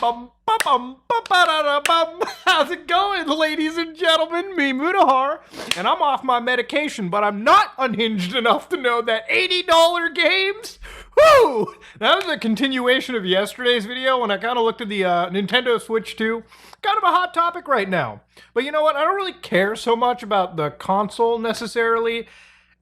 How's it going, ladies and gentlemen? Me, Mudahar, and I'm off my medication, but I'm not unhinged enough to know that $80 games? Whoo! That was a continuation of yesterday's video when I kind of looked at the Nintendo Switch 2. Kind of a hot topic right now. But you know what? I don't really care so much about the console necessarily,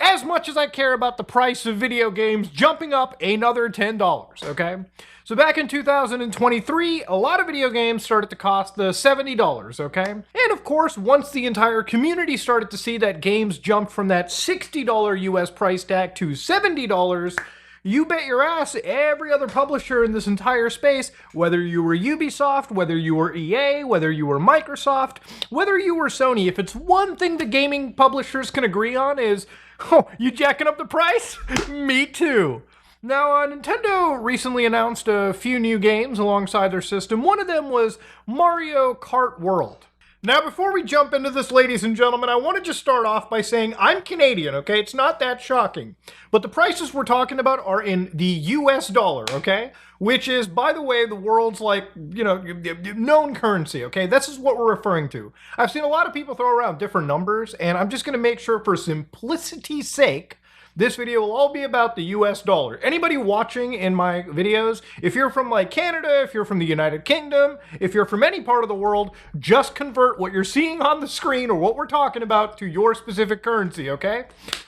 as much as I care about the price of video games jumping up another $10, okay? So back in 2023, a lot of video games started to cost the $70, okay? And of course, once the entire community started to see that games jumped from that $60 US price tag to $70, you bet your ass every other publisher in this entire space, whether you were Ubisoft, whether you were EA, whether you were Microsoft, whether you were Sony, if it's one thing the gaming publishers can agree on is, oh, you jacking up the price? Me too. Now, Nintendo recently announced a few new games alongside their system. One of them was Mario Kart World. Now, before we jump into this, ladies and gentlemen, I want to just start off by saying I'm Canadian, okay? It's not that shocking. But the prices we're talking about are in the US dollar, okay? Which is, by the way, the world's, known currency, okay? This is what we're referring to. I've seen a lot of people throw around different numbers, and I'm just going to make sure, for simplicity's sake, this video will all be about the US dollar. Anybody watching in my videos, if you're from Canada, if you're from the United Kingdom, if you're from any part of the world, just convert what you're seeing on the screen or what we're talking about to your specific currency, okay?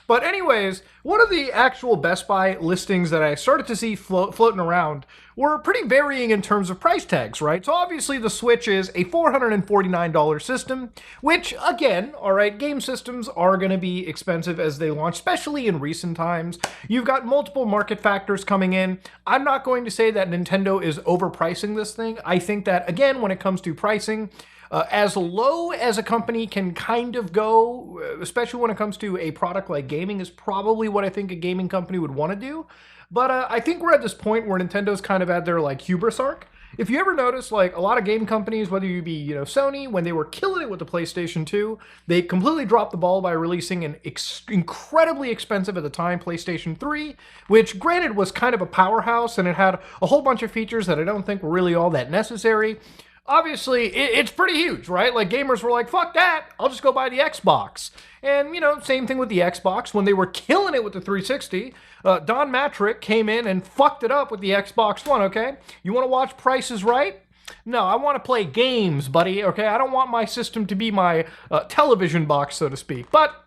But anyways, one of the actual Best Buy listings that I started to see floating around were pretty varying in terms of price tags, right? So obviously the Switch is a $449 system, which again, all right, game systems are going to be expensive as they launch, especially in recent times. You've got multiple market factors coming in. I'm not going to say that Nintendo is overpricing this thing. I think that, again, when it comes to pricing, as low as a company can kind of go, especially when it comes to a product like gaming, is probably what I think a gaming company would want to do. But I think we're at this point where Nintendo's kind of at their hubris arc. If you ever notice, a lot of game companies, whether you be, Sony, when they were killing it with the PlayStation 2, they completely dropped the ball by releasing an incredibly expensive at the time PlayStation 3, which granted was kind of a powerhouse and it had a whole bunch of features that I don't think were really all that necessary. Obviously, it's pretty huge, right? Gamers were like, fuck that, I'll just go buy the Xbox. And, same thing with the Xbox. When they were killing it with the 360, Don Matrick came in and fucked it up with the Xbox One, okay? You want to watch Price is Right? No, I want to play games, buddy, okay? I don't want my system to be my television box, so to speak. But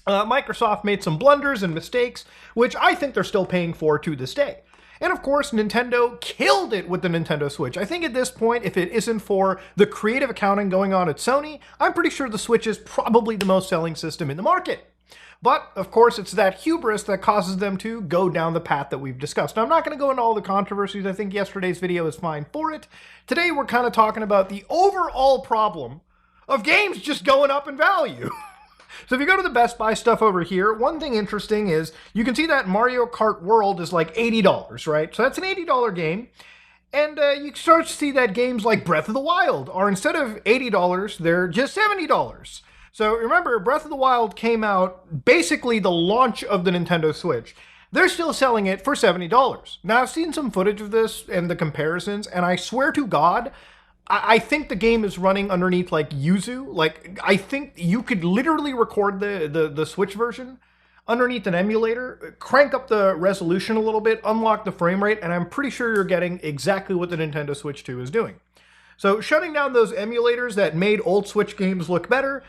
Microsoft made some blunders and mistakes, which I think they're still paying for to this day. And of course, Nintendo killed it with the Nintendo Switch. I think at this point, if it isn't for the creative accounting going on at Sony, I'm pretty sure the Switch is probably the most selling system in the market. But, of course, it's that hubris that causes them to go down the path that we've discussed. Now, I'm not going to go into all the controversies. I think yesterday's video is fine for it. Today, we're kind of talking about the overall problem of games just going up in value. So if you go to the Best Buy stuff over here, one thing interesting is you can see that Mario Kart World is like $80, right? So that's an $80 game. And you start to see that games like Breath of the Wild are, instead of $80, they're just $70. So remember, Breath of the Wild came out basically the launch of the Nintendo Switch. They're still selling it for $70. Now, I've seen some footage of this and the comparisons, and I swear to God, I think the game is running underneath Yuzu. I think you could literally record the Switch version underneath an emulator, crank up the resolution a little bit, unlock the frame rate, and I'm pretty sure you're getting exactly what the Nintendo Switch 2 is doing. So shutting down those emulators that made old Switch games look better,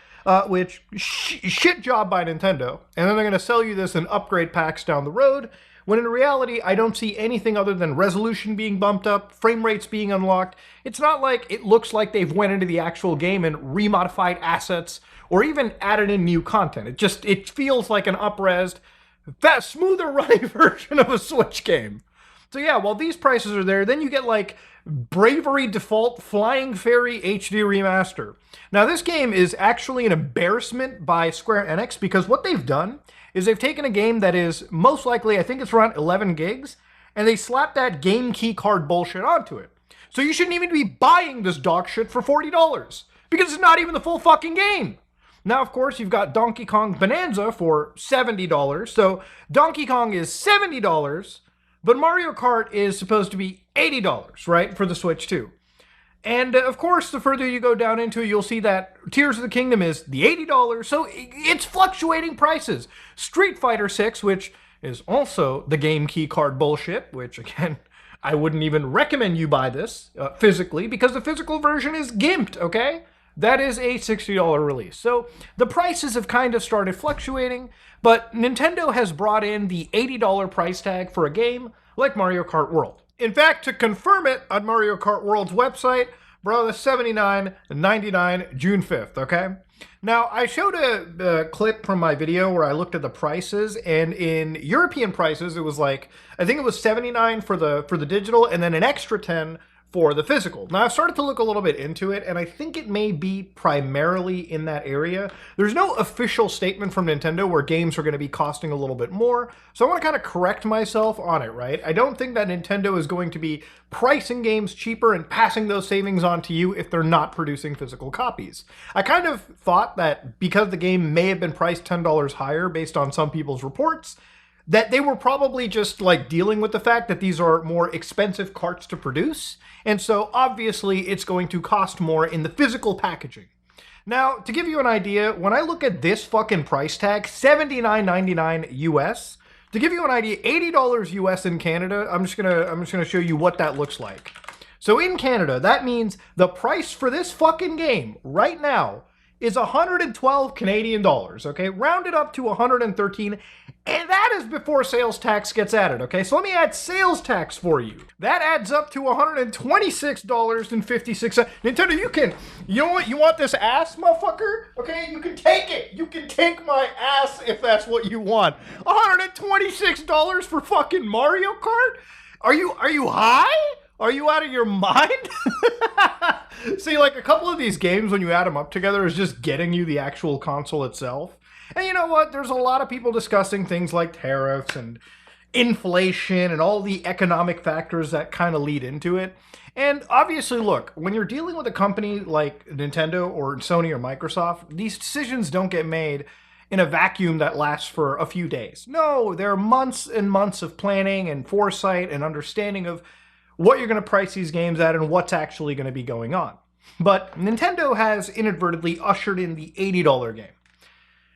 which shit job by Nintendo, and then they're going to sell you this in upgrade packs down the road, when in reality, I don't see anything other than resolution being bumped up, frame rates being unlocked. It's not like it looks like they've went into the actual game and remodified assets or even added in new content. It feels like an up-resed, fast, smoother running version of a Switch game. So yeah, while these prices are there, then you get Bravery Default Flying Fairy HD Remaster. Now this game is actually an embarrassment by Square Enix because what they've done is they've taken a game that is most likely, I think it's around 11 gigs, and they slapped that game key card bullshit onto it. So you shouldn't even be buying this dog shit for $40, because it's not even the full fucking game. Now, of course, you've got Donkey Kong Bonanza for $70, so Donkey Kong is $70, but Mario Kart is supposed to be $80, right, for the Switch 2. And of course, the further you go down into it, you'll see that Tears of the Kingdom is the $80, so it's fluctuating prices. Street Fighter 6, which is also the game key card bullshit, which again, I wouldn't even recommend you buy this physically, because the physical version is gimped, okay? That is a $60 release. So the prices have kind of started fluctuating, but Nintendo has brought in the $80 price tag for a game like Mario Kart World. In fact, to confirm it on Mario Kart World's website, bro, that's $79.99 June 5th, okay? Now, I showed a clip from my video where I looked at the prices, and in European prices, it was like, I think it was $79 for the digital, and then an extra $10 for the physical. Now, I've started to look a little bit into it, and I think it may be primarily in that area. There's no official statement from Nintendo where games are going to be costing a little bit more, so I want to kind of correct myself on it, right? I don't think that Nintendo is going to be pricing games cheaper and passing those savings on to you if they're not producing physical copies. I kind of thought that because the game may have been priced $10 higher based on some people's reports, that they were probably just like dealing with the fact that these are more expensive carts to produce, and so obviously it's going to cost more in the physical packaging. Now, to give you an idea, when I look at this fucking price tag, $79.99 US, to give you an idea, $80 US in Canada, I'm just gonna show you what that looks like. So in Canada, that means the price for this fucking game right now is 112 Canadian dollars, okay? Rounded up to 113, and that is before sales tax gets added, okay? So let me add sales tax for you. That adds up to $126.56. Nintendo, you know what? You want this ass, motherfucker? Okay, you can take it. You can take my ass if that's what you want. $126 for fucking Mario Kart? Are you high? Are you out of your mind? See, like a couple of these games, when you add them up together, is just getting you the actual console itself. And you know what? There's a lot of people discussing things like tariffs and inflation and all the economic factors that kind of lead into it. And obviously, look, when you're dealing with a company like Nintendo or Sony or Microsoft, these decisions don't get made in a vacuum that lasts for a few days. No, there are months and months of planning and foresight and understanding of what you're going to price these games at and what's actually going to be going on. But Nintendo has inadvertently ushered in the $80 game.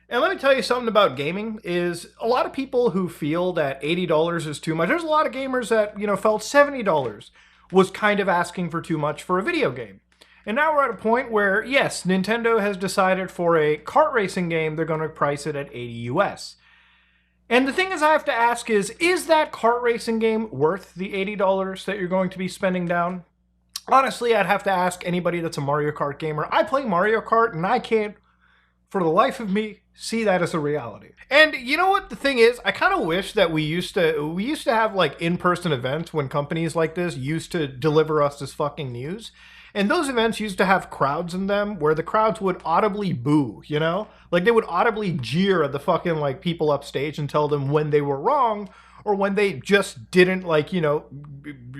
And let me tell you something about gaming, is a lot of people who feel that $80 is too much. There's a lot of gamers that, felt $70 was kind of asking for too much for a video game. And now we're at a point where, yes, Nintendo has decided for a kart racing game, they're going to price it at $80 US. And the thing is, I have to ask is that kart racing game worth the $80 that you're going to be spending down? Honestly, I'd have to ask anybody that's a Mario Kart gamer. I play Mario Kart, and I can't, for the life of me, see that as a reality. And you know what the thing is? I kind of wish that we used to have like in-person events when companies like this used to deliver us this fucking news. And those events used to have crowds in them where the crowds would audibly boo, Like they would audibly jeer at the fucking like people upstage and tell them when they were wrong or when they just didn't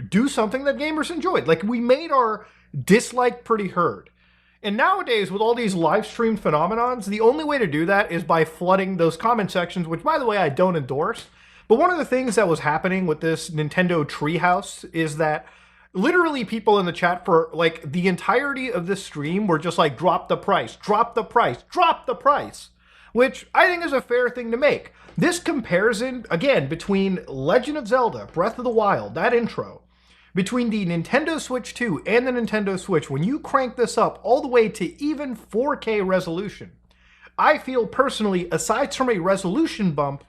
do something that gamers enjoyed. Like we made our dislike pretty heard. And nowadays, with all these live stream phenomenons, the only way to do that is by flooding those comment sections, which by the way, I don't endorse. But one of the things that was happening with this Nintendo Treehouse is that literally people in the chat for like the entirety of this stream were just like, drop the price, drop the price, drop the price, which I think is a fair thing to make. This comparison, again, between Legend of Zelda, Breath of the Wild, that intro, between the Nintendo Switch 2 and the Nintendo Switch, when you crank this up all the way to even 4K resolution, I feel personally, aside from a resolution bump,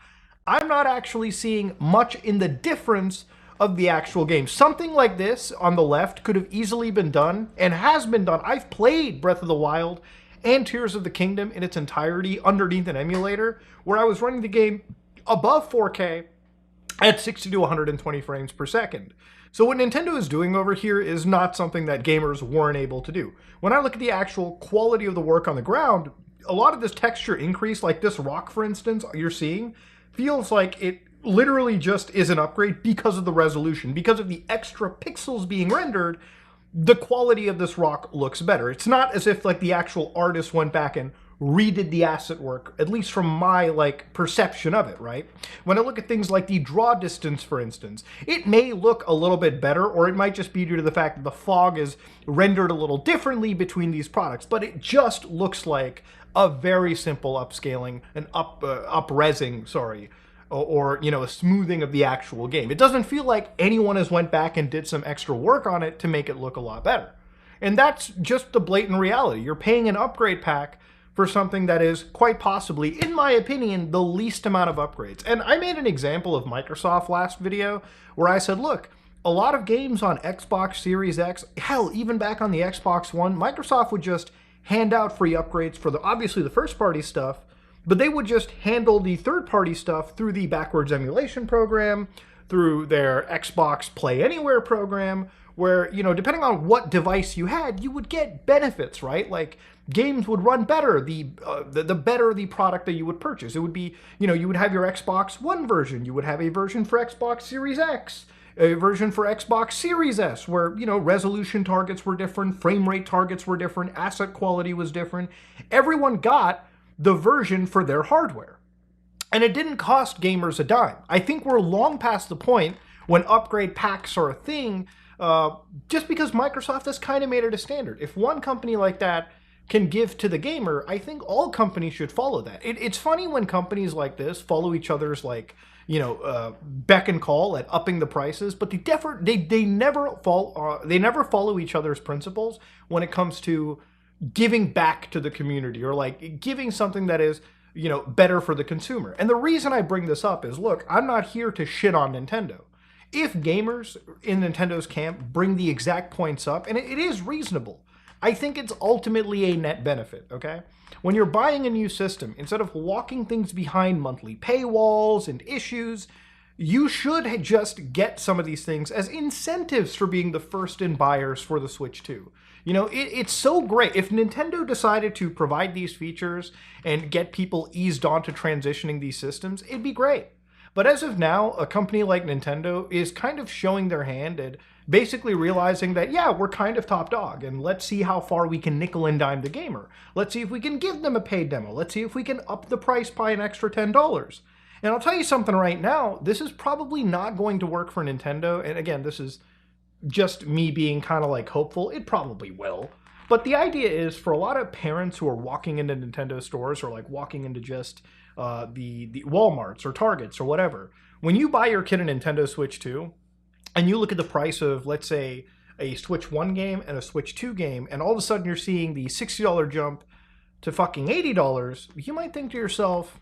I'm not actually seeing much in the difference of the actual game. Something like this on the left could have easily been done and has been done. I've played Breath of the Wild and Tears of the Kingdom in its entirety underneath an emulator where I was running the game above 4K at 60 to 120 frames per second. So what Nintendo is doing over here is not something that gamers weren't able to do. When I look at the actual quality of the work on the ground, a lot of this texture increase, like this rock, for instance, you're seeing, feels like it literally just is an upgrade because of the resolution. Because of the extra pixels being rendered, the quality of this rock looks better. It's not as if like the actual artist went back and redid the asset work, at least from my like perception of it, right? When I look at things like the draw distance, for instance, it may look a little bit better, or it might just be due to the fact that the fog is rendered a little differently between these products, but it just looks like a very simple upscaling, an up-resing, sorry, or you know, a smoothing of the actual game. It doesn't feel like anyone has went back and did some extra work on it to make it look a lot better. And that's just the blatant reality. You're paying an upgrade pack for something that is quite possibly, in my opinion, the least amount of upgrades. And I made an example of Microsoft last video where I said, look, a lot of games on Xbox Series X, hell, even back on the Xbox One, Microsoft would just hand out free upgrades for obviously the first party stuff, but they would just handle the third party stuff through the backwards emulation program, through their Xbox Play Anywhere program, where, you know, depending on what device you had, you would get benefits, right? Like, games would run better the better the product that you would purchase. It would be, you know, you would have your Xbox One version, you would have a version for Xbox Series X, a version for Xbox Series S, where, you know, resolution targets were different, frame rate targets were different, asset quality was different. Everyone got the version for their hardware. And it didn't cost gamers a dime. I think we're long past the point when upgrade packs are a thing, just because Microsoft has kind of made it a standard. If one company like that can give to the gamer, I think all companies should follow that. It's funny when companies like this follow each other's, like, you know, beck and call at upping the prices, but they never follow each other's principles when it comes to giving back to the community, or like giving something that is, you know, better for the consumer. And the reason I bring this up is, look, I'm not here to shit on Nintendo. If gamers in Nintendo's camp bring the exact points up, and it is reasonable, I think it's ultimately a net benefit, okay? When you're buying a new system, instead of locking things behind monthly paywalls and issues, you should just get some of these things as incentives for being the first in buyers for the Switch 2. You know, it's so great. If Nintendo decided to provide these features and get people eased onto transitioning these systems, it'd be great. But as of now, a company like Nintendo is kind of showing their hand and basically realizing that, yeah, we're kind of top dog, and let's see how far we can nickel and dime the gamer. Let's see if we can give them a paid demo. Let's see if we can up the price by an extra $10. And I'll tell you something right now, this is probably not going to work for Nintendo. And again, this is just me being kind of like hopeful. It probably will. But the idea is, for a lot of parents who are walking into Nintendo stores, or like walking into just the Walmarts or Targets or whatever, when you buy your kid a Nintendo Switch 2 and you look at the price of, let's say, a Switch 1 game and a Switch 2 game, and all of a sudden you're seeing the $60 jump to fucking $80, you might think to yourself,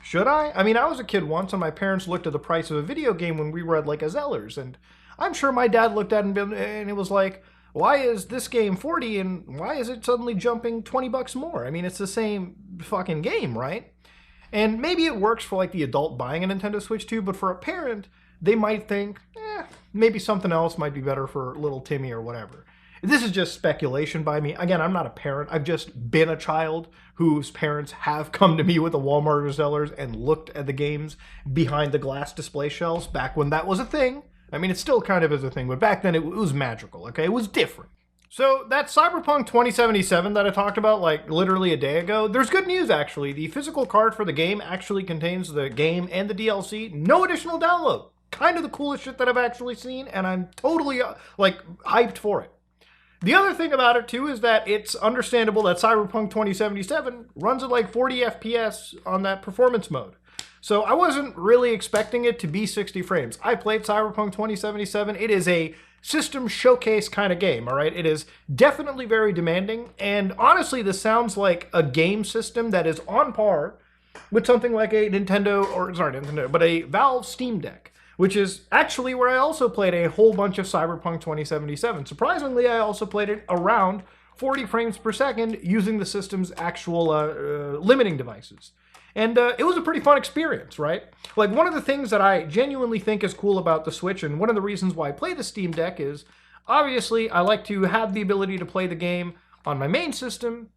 should I? I mean, I was a kid once and my parents looked at the price of a video game when we were at like a Zellers, and I'm sure my dad looked at it and it was like, why is this game 40 and why is it suddenly jumping 20 bucks more? I mean, it's the same fucking game, right? And maybe it works for like the adult buying a Nintendo Switch 2, but for a parent, they might think, maybe something else might be better for little Timmy or whatever. This is just speculation by me. Again, I'm not a parent. I've just been a child whose parents have come to me with a Walmart or Zellers and looked at the games behind the glass display shelves back when that was a thing. I mean, it still kind of is a thing, but back then it was magical, okay? It was different. So that Cyberpunk 2077 that I talked about like literally a day ago, there's good news actually. The physical card for the game actually contains the game and the DLC. No additional download. Kind of the coolest shit that I've actually seen, and I'm totally like hyped for it. The other thing about it too is that it's understandable that Cyberpunk 2077 runs at like 40 FPS on that performance mode. So I wasn't really expecting it to be 60 frames. I played Cyberpunk 2077. It is a system showcase kind of game, all right? It is definitely very demanding, and honestly, this sounds like a game system that is on par with something like a a Valve Steam Deck, which is actually where I also played a whole bunch of Cyberpunk 2077. Surprisingly, I also played it around 40 frames per second using the system's actual limiting devices. And it was a pretty fun experience, right? Like, one of the things that I genuinely think is cool about the Switch, and one of the reasons why I play the Steam Deck, is obviously I like to have the ability to play the game on my main system,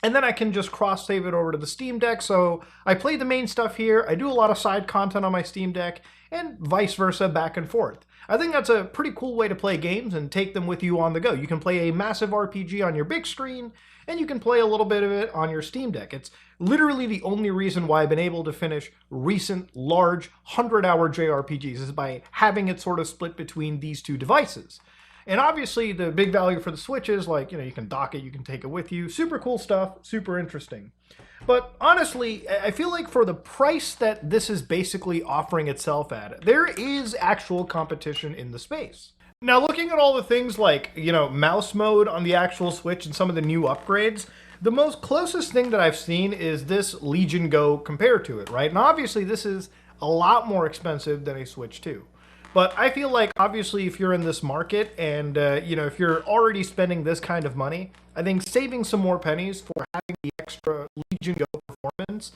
and then I can just cross-save it over to the Steam Deck. So I play the main stuff here, I do a lot of side content on my Steam Deck, and vice versa, back and forth. I think that's a pretty cool way to play games and take them with you on the go. You can play a massive RPG on your big screen, and you can play a little bit of it on your Steam Deck. It's literally the only reason why I've been able to finish recent, large, 100-hour JRPGs is by having it sort of split between these two devices. And obviously, the big value for the Switch is, like, you can dock it, you can take it with you. Super cool stuff, super interesting. But honestly, I feel like for the price that this is basically offering itself at, there is actual competition in the space. Now, looking at all the things like, mouse mode on the actual Switch and some of the new upgrades, the most closest thing that I've seen is this Legion Go compared to it, right? And obviously, this is a lot more expensive than a Switch 2. But I feel like, obviously, if you're in this market and, if you're already spending this kind of money, I think saving some more pennies for having the extra Legion Go performance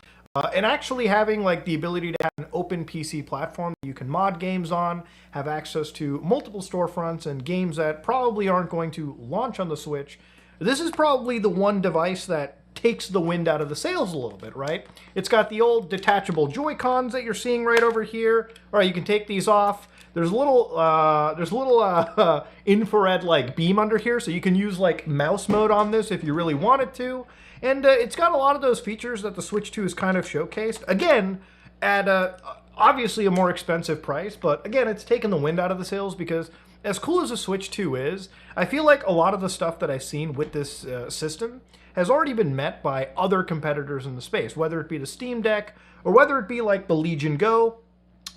and actually having, like, the ability to have an open PC platform that you can mod games on, have access to multiple storefronts and games that probably aren't going to launch on the Switch, this is probably the one device that takes the wind out of the sails a little bit, right? It's got the old detachable Joy-Cons that you're seeing right over here. All right, you can take these off. There's a little infrared like beam under here, so you can use like mouse mode on this if you really wanted to. And it's got a lot of those features that the Switch 2 is kind of showcased. Again, at obviously a more expensive price, but again, it's taken the wind out of the sails because as cool as the Switch 2 is, I feel like a lot of the stuff that I've seen with this system has already been met by other competitors in the space, whether it be the Steam Deck or whether it be like the Legion Go,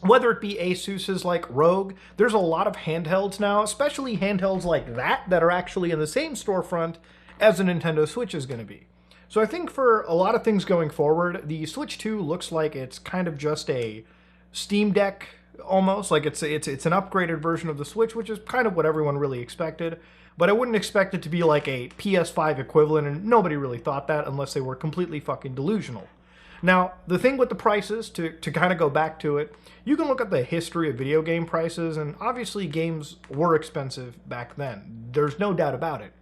whether it be Asus's like Rogue. There's a lot of handhelds now, especially handhelds like that are actually in the same storefront as a Nintendo Switch is going to be. So I think for a lot of things going forward, the Switch 2 looks like it's kind of just a Steam Deck almost, like it's an upgraded version of the Switch, which is kind of what everyone really expected. But I wouldn't expect it to be like a PS5 equivalent, and nobody really thought that unless they were completely fucking delusional. Now, the thing with the prices, to kind of go back to it, you can look at the history of video game prices, and obviously games were expensive back then. There's no doubt about it.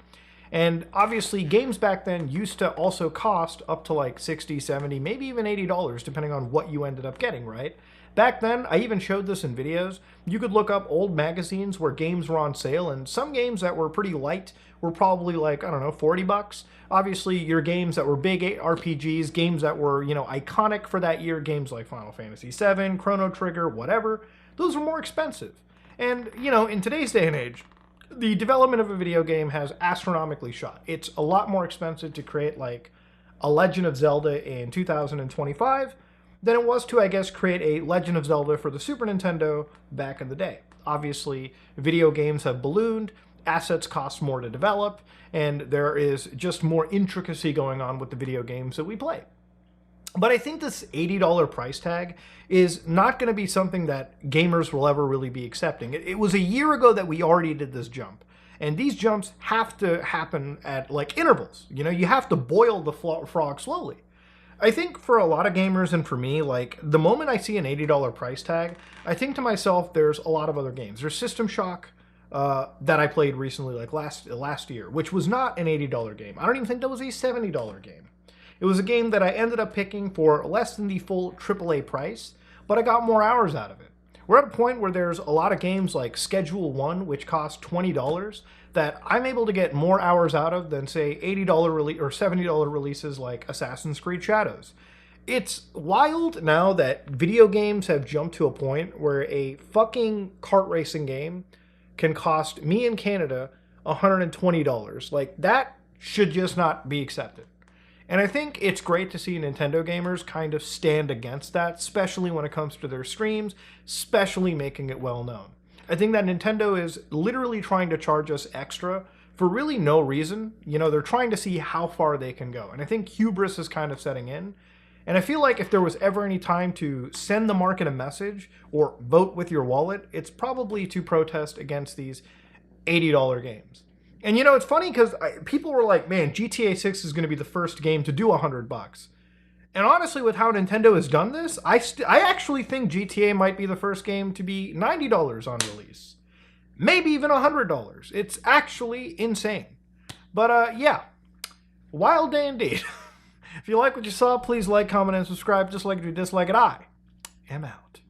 And obviously games back then used to also cost up to like $60, $70, maybe even $80, depending on what you ended up getting, right? Back then, I even showed this in videos, you could look up old magazines where games were on sale, and some games that were pretty light were probably like, I don't know, $40. Obviously, your games that were big RPGs, games that were, iconic for that year, games like Final Fantasy VII, Chrono Trigger, whatever, those were more expensive. And, in today's day and age, the development of a video game has astronomically shot. It's a lot more expensive to create like a Legend of Zelda in 2025 than it was to, I guess, create a Legend of Zelda for the Super Nintendo back in the day. Obviously, video games have ballooned, assets cost more to develop, and there is just more intricacy going on with the video games that we play. But I think this $80 price tag is not going to be something that gamers will ever really be accepting. It was a year ago that we already did this jump. And these jumps have to happen at like intervals. You have to boil the frog slowly. I think for a lot of gamers and for me, like the moment I see an $80 price tag, I think to myself, there's a lot of other games. There's System Shock that I played recently, like last year, which was not an $80 game. I don't even think that was a $70 game. It was a game that I ended up picking for less than the full AAA price, but I got more hours out of it. We're at a point where there's a lot of games like Schedule 1, which cost $20, that I'm able to get more hours out of than, say, $80 or $70 releases like Assassin's Creed Shadows. It's wild now that video games have jumped to a point where a fucking kart racing game can cost me in Canada $120. Like, that should just not be accepted. And I think it's great to see Nintendo gamers kind of stand against that, especially when it comes to their streams, especially making it well known. I think that Nintendo is literally trying to charge us extra for really no reason. They're trying to see how far they can go. And I think hubris is kind of setting in. And I feel like if there was ever any time to send the market a message or vote with your wallet, it's probably to protest against these $80 games. And it's funny because people were like, man, GTA 6 is going to be the first game to do $100. And honestly, with how Nintendo has done this, I actually think GTA might be the first game to be $90 on release. Maybe even $100. It's actually insane. But yeah, wild day indeed. If you like what you saw, please like, comment, and subscribe. Just like if you dislike it, I am out.